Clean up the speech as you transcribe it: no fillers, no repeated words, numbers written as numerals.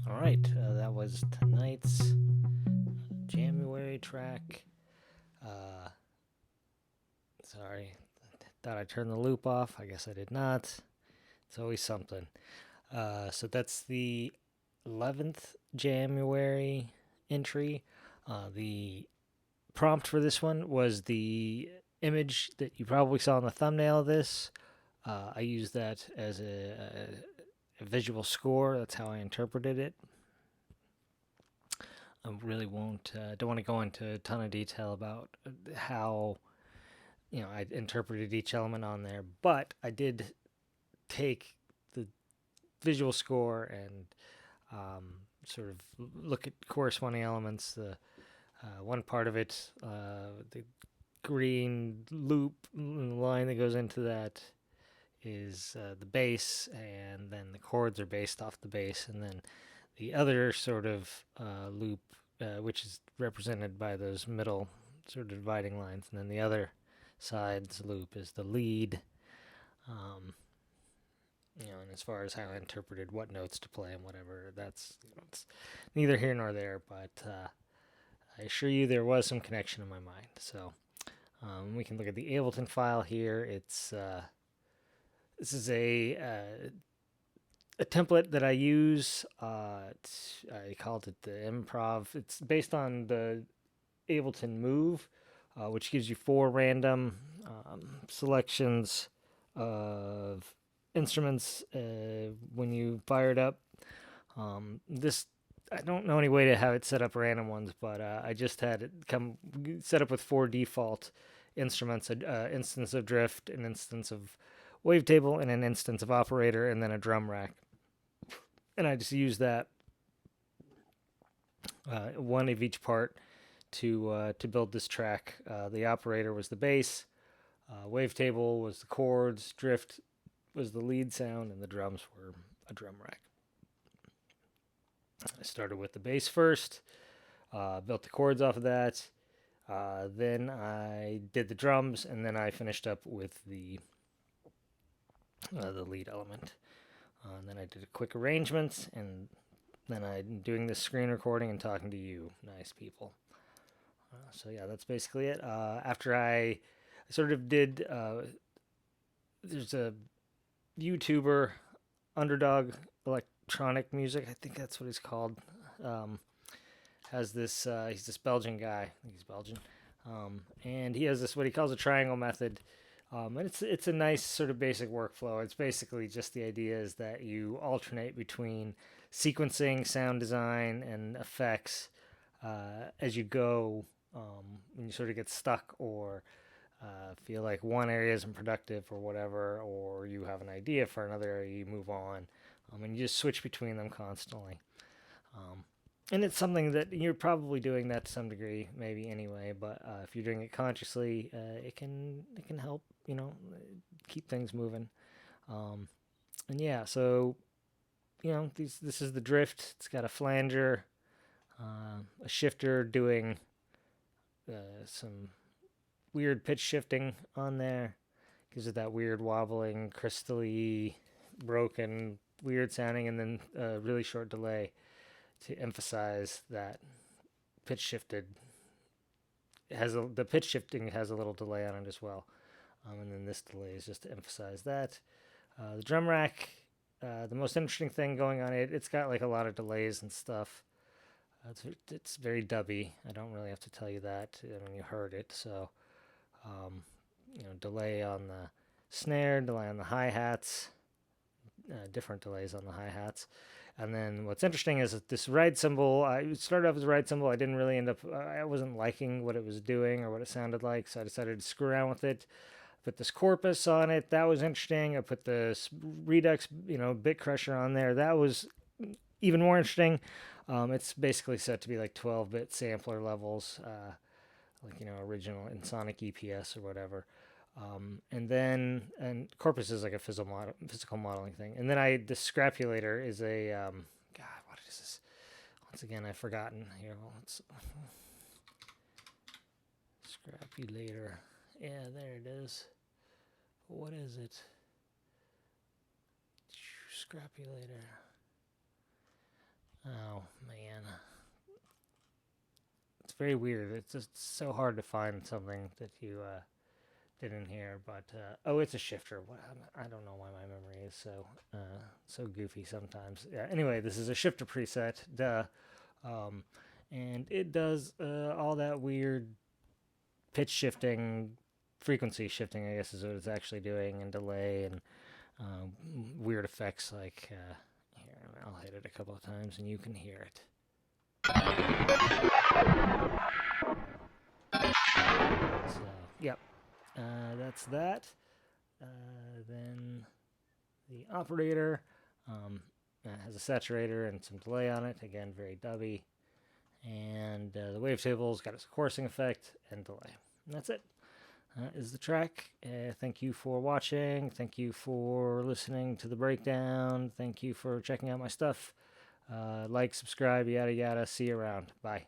All right, that was tonight's Jamuary track. Uh, Sorry, thought I turned the loop off. I guess I did not. It's always something. So that's the 11th January entry. The prompt for this one was the image that you probably saw in the thumbnail of this. I used that as a visual score. That's how I interpreted it. I really don't want to go into a ton of detail about how I interpreted each element on there, but I did take the visual score and sort of look at corresponding elements. The one part of it, the green loop line that goes into that is the bass, and then the chords are based off the bass, and then the other sort of loop, which is represented by those middle sort of dividing lines, and then the other side's loop is the lead. And as far as how I interpreted what notes to play and whatever, that's it's neither here nor there. But I assure you, there was some connection in my mind. So we can look at the Ableton file here. It's this is a template that I use. I called it the Improv. It's based on the Ableton Move, which gives you 4 random selections of instruments when you fire it up. This I don't know any way to have it set up random ones, but I just had it come set up with 4 default instruments: an instance of drift, an instance of wavetable, and an instance of operator, and then a drum rack. And I just use that one of each part to build this track. The operator was the bass, wavetable was the chords, drift was the lead sound, and the drums were a drum rack. I started with the bass first, built the chords off of that. Then I did the drums, and then I finished up with the lead element. And then I did a quick arrangement, and then I'm doing this screen recording and talking to you, nice people. So yeah, that's basically it. After I sort of did, there's a YouTuber, Underdog Electronic Music, I think that's what he's called. Has this, he's this Belgian guy, I think he's Belgian, and he has this what he calls a triangle method. And it's a nice sort of basic workflow. It's basically just the idea is that you alternate between sequencing, sound design, and effects as you go. When you sort of get stuck or feel like one area isn't productive or whatever, or you have an idea for another area, you move on, and you just switch between them constantly. Um, and it's something that you're probably doing that to some degree, maybe anyway. But if you're doing it consciously, it can help, keep things moving. Um, and yeah, so this is the drift. It's got a flanger, a shifter doing some weird pitch shifting on there. Gives it that weird wobbling, crystally, broken, weird sounding, and then a really short delay to emphasize that pitch shifted. The pitch shifting has a little delay on it as well, and then this delay is just to emphasize that. The drum rack, the most interesting thing going on it's got like a lot of delays and stuff. It's very dubby. I don't really have to tell you that. I mean, you heard it. So, delay on the snare, delay on the hi hats, different delays on the hi hats. And then what's interesting is that this ride cymbal, it started off as a ride cymbal. I didn't really I wasn't liking what it was doing or what it sounded like, so I decided to screw around with it. Put this Corpus on it. That was interesting. I put the Redux, bit crusher on there. That was even more interesting. It's basically set to be like 12-bit sampler levels, like original in Sonic EPS or whatever. And Corpus is like a physical modeling thing. And then the Scrapulator is a God, what is this? Once again, I've forgotten. Here, well, let's Scrapulator. Yeah, there it is. What is it? Scrapulator. Oh man, it's very weird. It's just so hard to find something that you didn't hear. But it's a shifter. I don't know why my memory is so goofy sometimes. Yeah. Anyway, this is a shifter preset. Duh. And it does all that weird pitch shifting, frequency shifting, I guess is what it's actually doing, and delay and weird effects like here. I'll hit it a couple of times and you can hear it. So, yep, that's that. Then the operator has a saturator and some delay on it. Again, very dubby. And the wavetable's got its coursing effect and delay. And that's it. Is the track. Thank you for watching. Thank you for listening to the breakdown. Thank you for checking out my stuff. Like, subscribe, yada yada. See you around. Bye.